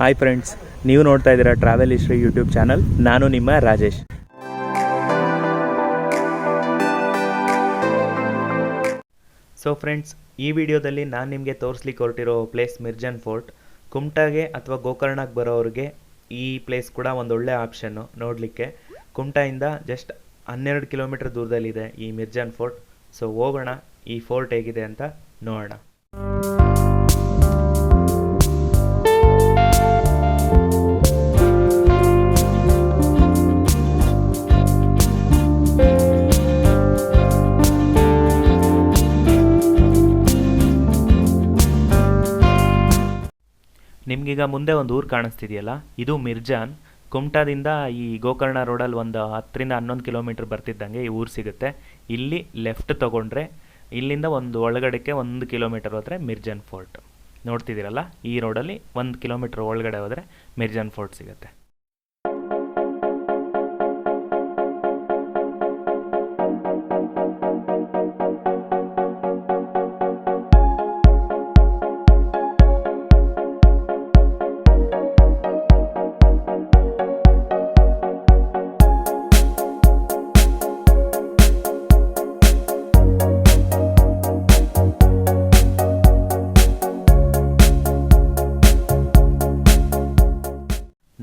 Hi friends, ನೀವು ನೋಡ್ತಾ ಇದ್ದೀರಾ ಟ್ರಾವೆಲ್ ಹಿಸ್ಟ್ರಿ ಯೂಟ್ಯೂಬ್ ಚಾನಲ್. ನಾನು ನಿಮ್ಮ ರಾಜೇಶ್. ಸೊ ಫ್ರೆಂಡ್ಸ್, ಈ ವಿಡಿಯೋದಲ್ಲಿ ನಾನು ನಿಮಗೆ ತೋರಿಸ್ಲಿಕ್ಕೆ ಹೊರಟಿರೋ ಪ್ಲೇಸ್ ಮಿರ್ಜಾನ್ ಫೋರ್ಟ್. ಕುಮಟಾಗೆ ಅಥವಾ ಗೋಕರ್ಣಕ್ಕೆ ಬರೋರಿಗೆ ಈ ಪ್ಲೇಸ್ ಕೂಡ ಒಂದೊಳ್ಳೆ ಆಪ್ಷನ್ನು ನೋಡಲಿಕ್ಕೆ. ಕುಮಟಾಯಿಂದ ಜಸ್ಟ್ 12 ಕಿಲೋಮೀಟರ್ ದೂರದಲ್ಲಿದೆ ಈ ಮಿರ್ಜಾನ್ ಫೋರ್ಟ್. ಸೊ ಹೋಗೋಣ, ಈ ಫೋರ್ಟ್ ಹೇಗಿದೆ ಅಂತ ನೋಡೋಣ. ನಿಮಗೀಗ ಮುಂದೆ ಒಂದು ಊರು ಕಾಣಿಸ್ತಿದೆಯಲ್ಲ, ಇದು ಮಿರ್ಜಾನ್. ಕುಮಟಾದಿಂದ ಈ ಗೋಕರ್ಣ ರೋಡಲ್ಲಿ ಒಂದು 10-11 ಕಿಲೋಮೀಟ್ರ್ ಬರ್ತಿದ್ದಂಗೆ ಈ ಊರು ಸಿಗುತ್ತೆ. ಇಲ್ಲಿ ಲೆಫ್ಟ್ ತೊಗೊಂಡ್ರೆ ಇಲ್ಲಿಂದ ಒಂದು ಒಳಗಡೆಗೆ 1 ಕಿಲೋಮೀಟರ್ ಹೋದರೆ ಮಿರ್ಜಾನ್ ಫೋರ್ಟ್ ನೋಡ್ತಿದ್ದೀರಲ್ಲ. ಈ ರೋಡಲ್ಲಿ 1 ಕಿಲೋಮೀಟ್ರ್ ಒಳಗಡೆ ಹೋದರೆ ಮಿರ್ಜಾನ್ ಫೋರ್ಟ್ ಸಿಗುತ್ತೆ.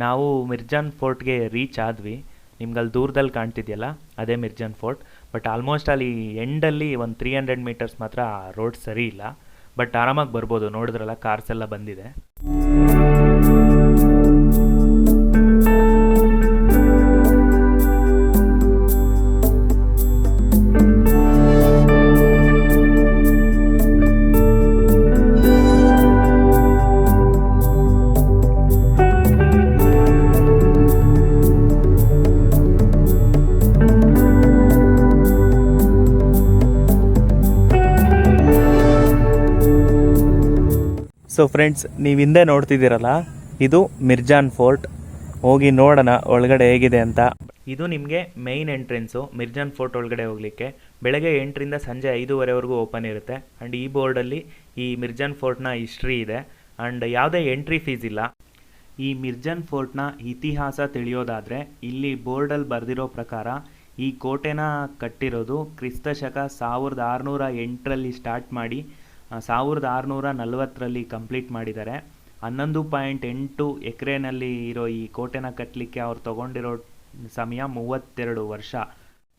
ನಾವು ಮಿರ್ಜಾನ್ ಫೋರ್ಟ್ಗೆ ರೀಚ್ ಆದ್ವಿ. ನಿಮ್ಗೆ ಅಲ್ಲಿ ದೂರದಲ್ಲಿ ಕಾಣ್ತಿದೆಯಲ್ಲ, ಅದೇ ಮಿರ್ಜಾನ್ ಫೋರ್ಟ್. ಬಟ್ ಆಲ್ಮೋಸ್ಟ್ ಅಲ್ಲಿ ಎಂಡಲ್ಲಿ ಒಂದು 300 ಮೀಟರ್ಸ್ ಮಾತ್ರ ರೋಡ್ ಸರಿ ಇಲ್ಲ. ಬಟ್ ಆರಾಮಾಗಿ ಬರ್ಬೋದು. ನೋಡಿದ್ರಲ್ಲ, ಕಾರ್ಸ್ ಎಲ್ಲ ಬಂದಿದೆ. ಸೊ ಫ್ರೆಂಡ್ಸ್, ನೀವು ಹಿಂದೆ ನೋಡ್ತಿದ್ದೀರಲ್ಲ, ಇದು ಮಿರ್ಜಾನ್ ಫೋರ್ಟ್. ಹೋಗಿ ನೋಡೋಣ ಒಳಗಡೆ ಹೇಗಿದೆ ಅಂತ. ಇದು ನಿಮಗೆ ಮೇಯ್ನ್ ಎಂಟ್ರೆನ್ಸು ಮಿರ್ಜಾನ್ ಫೋರ್ಟ್ ಒಳಗಡೆ ಹೋಗಲಿಕ್ಕೆ. ಬೆಳಗ್ಗೆ 8ರಿಂದ ಸಂಜೆ 5:30ವರೆಗೂ ಓಪನ್ ಇರುತ್ತೆ. ಆ್ಯಂಡ್ ಈ ಬೋರ್ಡಲ್ಲಿ ಈ ಮಿರ್ಜಾನ್ ಫೋರ್ಟ್ನ ಹಿಸ್ಟ್ರಿ ಇದೆ. ಆ್ಯಂಡ್ ಯಾವುದೇ ಎಂಟ್ರಿ ಫೀಸ್ ಇಲ್ಲ. ಈ ಮಿರ್ಜಾನ್ ಫೋರ್ಟ್ನ ಇತಿಹಾಸ ತಿಳಿಯೋದಾದರೆ, ಇಲ್ಲಿ ಬೋರ್ಡಲ್ಲಿ ಬರೆದಿರೋ ಪ್ರಕಾರ ಈ ಕೋಟೆನ ಕಟ್ಟಿರೋದು ಕ್ರಿಸ್ತಶಕ 1608ರಲ್ಲಿ ಸ್ಟಾರ್ಟ್ ಮಾಡಿ 1640ರಲ್ಲಿ ಕಂಪ್ಲೀಟ್ ಮಾಡಿದ್ದಾರೆ. 11.8 ಎಕರೆನಲ್ಲಿ ಇರೋ ಈ ಕೋಟೆನ ಕಟ್ಟಲಿಕ್ಕೆ ಅವ್ರು ತೊಗೊಂಡಿರೋ ಸಮಯ 32 ವರ್ಷ.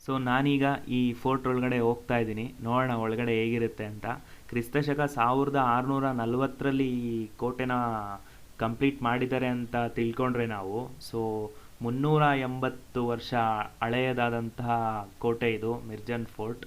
ಸೊ ನಾನೀಗ ಈ ಫೋರ್ಟ್ ಒಳಗಡೆ ಹೋಗ್ತಾ ಇದ್ದೀನಿ. ನೋಡೋಣ ಒಳಗಡೆ ಹೇಗಿರುತ್ತೆ ಅಂತ. ಕ್ರಿಸ್ತಶಕ 1640ರಲ್ಲಿ ಈ ಕೋಟೆನ ಕಂಪ್ಲೀಟ್ ಮಾಡಿದ್ದಾರೆ ಅಂತ ತಿಳ್ಕೊಂಡ್ರೆ ನಾವು, ಸೊ 380 ವರ್ಷ ಹಳೆಯದಾದಂತಹ ಕೋಟೆ ಇದು ಮಿರ್ಜಾನ್ ಫೋರ್ಟ್.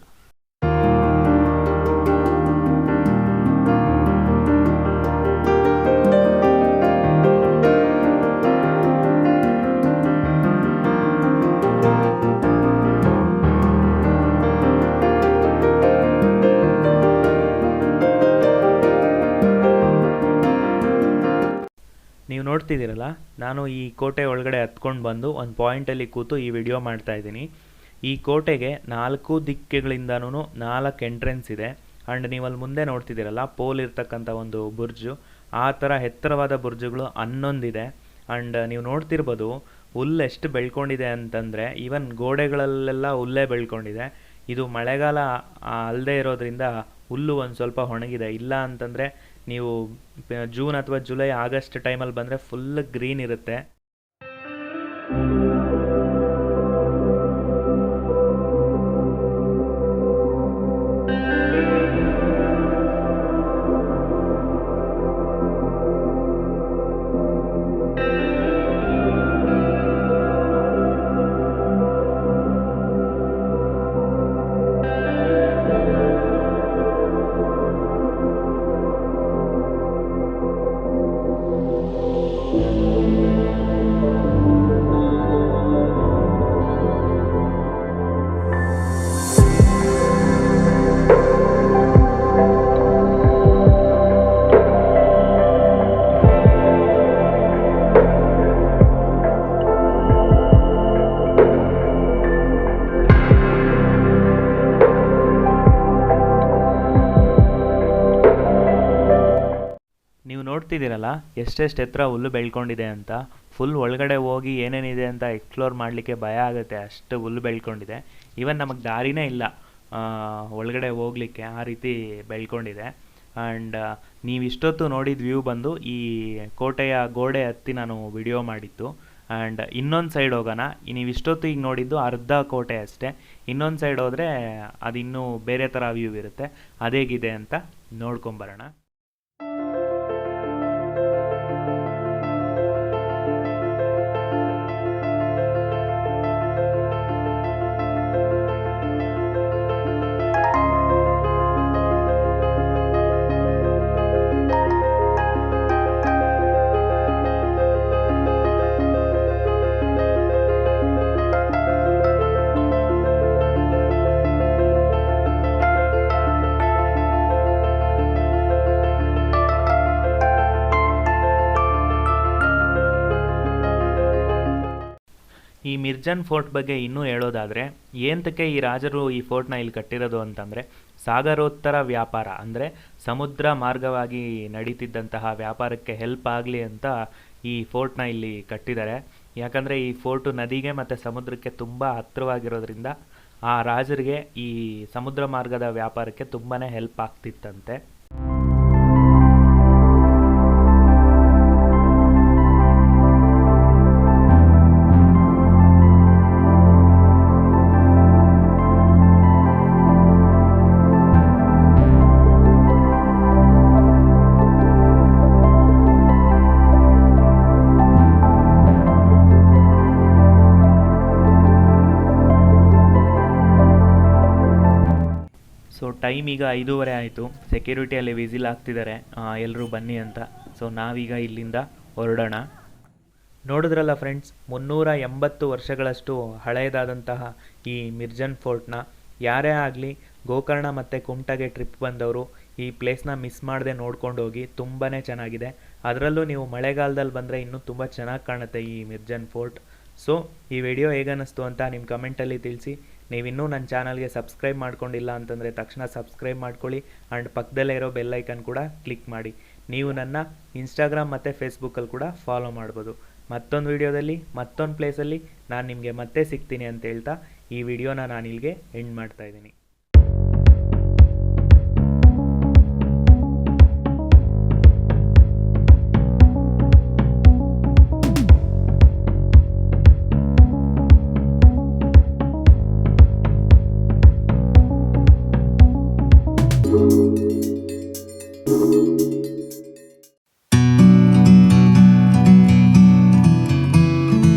ನೀವು ನೋಡ್ತಿದ್ದೀರಲ್ಲ, ನಾನು ಈ ಕೋಟೆ ಒಳಗಡೆ ಹತ್ಕೊಂಡು ಬಂದು ಒಂದು ಪಾಯಿಂಟಲ್ಲಿ ಕೂತು ಈ ವಿಡಿಯೋ ಮಾಡ್ತಾ ಇದ್ದೀನಿ. ಈ ಕೋಟೆಗೆ 4 ದಿಕ್ಕುಗಳಿಂದನೂ 4 ಎಂಟ್ರೆನ್ಸ್ ಇದೆ. ಆ್ಯಂಡ್ ನೀವು ಅಲ್ಲಿ ಮುಂದೆ ನೋಡ್ತಿದ್ದೀರಲ್ಲ, ಪೋಲ್ ಇರ್ತಕ್ಕಂಥ ಒಂದು ಬುರ್ಜು, ಆ ಥರ ಎತ್ತರವಾದ ಬುರ್ಜುಗಳು 11 ಇದೆ. ಆ್ಯಂಡ್ ನೀವು ನೋಡ್ತಿರ್ಬೋದು ಹುಲ್ಲು ಎಷ್ಟು ಬೆಳ್ಕೊಂಡಿದೆ ಅಂತಂದರೆ, ಈವನ್ ಗೋಡೆಗಳಲ್ಲೆಲ್ಲ ಹುಲ್ಲೇ ಬೆಳ್ಕೊಂಡಿದೆ. ಇದು ಮಳೆಗಾಲ ಅಲ್ಲದೆ ಇರೋದ್ರಿಂದ ಹುಲ್ಲು ಒಂದು ಸ್ವಲ್ಪ ಒಣಗಿದೆ. ಇಲ್ಲ ಅಂತಂದರೆ ನೀವು ಜೂನ್ ಅಥವಾ ಜುಲೈ ಆಗಸ್ಟ್ ಟೈಮಲ್ಲಿ ಬಂದರೆ ಫುಲ್ ಗ್ರೀನ್ ಇರುತ್ತೆ. ಎಷ್ಟೆಷ್ಟು ಎತ್ತರ ಹುಲ್ಲು ಬೆಳ್ಕೊಂಡಿದೆ ಅಂತ. ಫುಲ್ ಒಳಗಡೆ ಹೋಗಿ ಏನೇನಿದೆ ಅಂತ ಎಕ್ಸ್ಪ್ಲೋರ್ ಮಾಡಲಿಕ್ಕೆ ಭಯ ಆಗುತ್ತೆ, ಅಷ್ಟು ಹುಲ್ಲು ಬೆಳ್ಕೊಂಡಿದೆ. ಈವನ್ ನಮಗೆ ದಾರಿನೇ ಇಲ್ಲ ಒಳಗಡೆ ಹೋಗಲಿಕ್ಕೆ, ಆ ರೀತಿ ಬೆಳ್ಕೊಂಡಿದೆ. ಆ್ಯಂಡ್ ನೀವು ಇಷ್ಟೊತ್ತು ನೋಡಿದ ವ್ಯೂ ಬಂದು ಈ ಕೋಟೆಯ ಗೋಡೆ ಹತ್ತಿ ನಾನು ವಿಡಿಯೋ ಮಾಡಿದ್ದು. ಆ್ಯಂಡ್ ಇನ್ನೊಂದು ಸೈಡ್ ಹೋಗೋಣ. ನೀವು ಇಷ್ಟೊತ್ತು ಈಗ ನೋಡಿದ್ದು ಅರ್ಧ ಕೋಟೆ ಅಷ್ಟೇ. ಇನ್ನೊಂದು ಸೈಡ್ ಹೋದರೆ ಅದು ಇನ್ನೂ ಬೇರೆ ಥರ ವ್ಯೂ ಇರುತ್ತೆ. ಅದೇಗಿದೆ ಅಂತ ನೋಡ್ಕೊಂಬರೋಣ. ಈ ಮಿರ್ಜಾನ್ ಫೋರ್ಟ್ ಬಗ್ಗೆ ಇನ್ನೂ ಹೇಳೋದಾದರೆ, ಏನಕ್ಕೆ ಈ ರಾಜರು ಈ ಫೋರ್ಟ್ನ ಇಲ್ಲಿ ಕಟ್ಟಿರೋದು ಅಂತಂದರೆ, ಸಾಗರೋತ್ತರ ವ್ಯಾಪಾರ ಅಂದರೆ ಸಮುದ್ರ ಮಾರ್ಗವಾಗಿ ನಡೀತಿದ್ದಂತಹ ವ್ಯಾಪಾರಕ್ಕೆ ಹೆಲ್ಪ್ ಆಗಲಿ ಅಂತ ಈ ಫೋರ್ಟ್ನ ಇಲ್ಲಿ ಕಟ್ಟಿದ್ದಾರೆ. ಯಾಕಂದರೆ ಈ ಫೋರ್ಟು ನದಿಗೆ ಮತ್ತು ಸಮುದ್ರಕ್ಕೆ ತುಂಬ ಹತ್ತಿರವಾಗಿರೋದ್ರಿಂದ ಆ ರಾಜರಿಗೆ ಈ ಸಮುದ್ರ ಮಾರ್ಗದ ವ್ಯಾಪಾರಕ್ಕೆ ತುಂಬಾ ಹೆಲ್ಪ್ ಆಗ್ತಿತ್ತಂತೆ. ಸೊ ಟೈಮ್ ಈಗ 5:30 ಆಯಿತು. ಸೆಕ್ಯೂರಿಟಿಯಲ್ಲಿ ವಿಸಿಲ್ ಆಗ್ತಿದ್ದಾರೆ ಎಲ್ಲರೂ ಬನ್ನಿ ಅಂತ. ಸೊ ನಾವೀಗ ಇಲ್ಲಿಂದ ಹೊರಡೋಣ. ನೋಡಿದ್ರಲ್ಲ ಫ್ರೆಂಡ್ಸ್, 380 ವರ್ಷಗಳಷ್ಟು ಹಳೆಯದಾದಂತಹ ಈ ಮಿರ್ಜಾನ್ ಫೋರ್ಟ್ನ ಯಾರೇ ಆಗಲಿ ಗೋಕರ್ಣ ಮತ್ತು ಕುಮಟಾಗೆ ಟ್ರಿಪ್ ಬಂದವರು ಈ ಪ್ಲೇಸ್ನ ಮಿಸ್ ಮಾಡದೆ ನೋಡ್ಕೊಂಡು ಹೋಗಿ. ತುಂಬಾ ಚೆನ್ನಾಗಿದೆ. ಅದರಲ್ಲೂ ನೀವು ಮಳೆಗಾಲದಲ್ಲಿ ಬಂದರೆ ಇನ್ನೂ ತುಂಬ ಚೆನ್ನಾಗಿ ಕಾಣುತ್ತೆ ಈ ಮಿರ್ಜಾನ್ ಫೋರ್ಟ್. ಸೊ ಈ ವಿಡಿಯೋ ಹೇಗನ್ನಿಸ್ತು ಅಂತ ನಿಮ್ಮ ಕಮೆಂಟಲ್ಲಿ ತಿಳಿಸಿ. ನೀವಿನ್ನೂ ನನ್ನ ಚಾನಲ್ಗೆ ಸಬ್ಸ್ಕ್ರೈಬ್ ಮಾಡ್ಕೊಂಡಿಲ್ಲ ಅಂತಂದರೆ ತಕ್ಷಣ ಸಬ್ಸ್ಕ್ರೈಬ್ ಮಾಡ್ಕೊಳ್ಳಿ. ಆ್ಯಂಡ್ ಪಕ್ಕದಲ್ಲೇ ಇರೋ ಬೆಲ್ ಐಕನ್ ಕೂಡ ಕ್ಲಿಕ್ ಮಾಡಿ. ನೀವು ನನ್ನ ಇನ್ಸ್ಟಾಗ್ರಾಮ್ ಮತ್ತು ಫೇಸ್ಬುಕ್ಕಲ್ಲಿ ಕೂಡ ಫಾಲೋ ಮಾಡ್ಬೋದು. ಮತ್ತೊಂದು ವಿಡಿಯೋದಲ್ಲಿ ಮತ್ತೊಂದು ಪ್ಲೇಸಲ್ಲಿ ನಾನು ನಿಮಗೆ ಮತ್ತೆ ಸಿಗ್ತೀನಿ ಅಂತ ಹೇಳ್ತಾ ಈ ವಿಡಿಯೋನ ನಾನು ಇಲ್ಲಿಗೆ ಎಂಡ್ ಮಾಡ್ತಾಯಿದ್ದೀನಿ.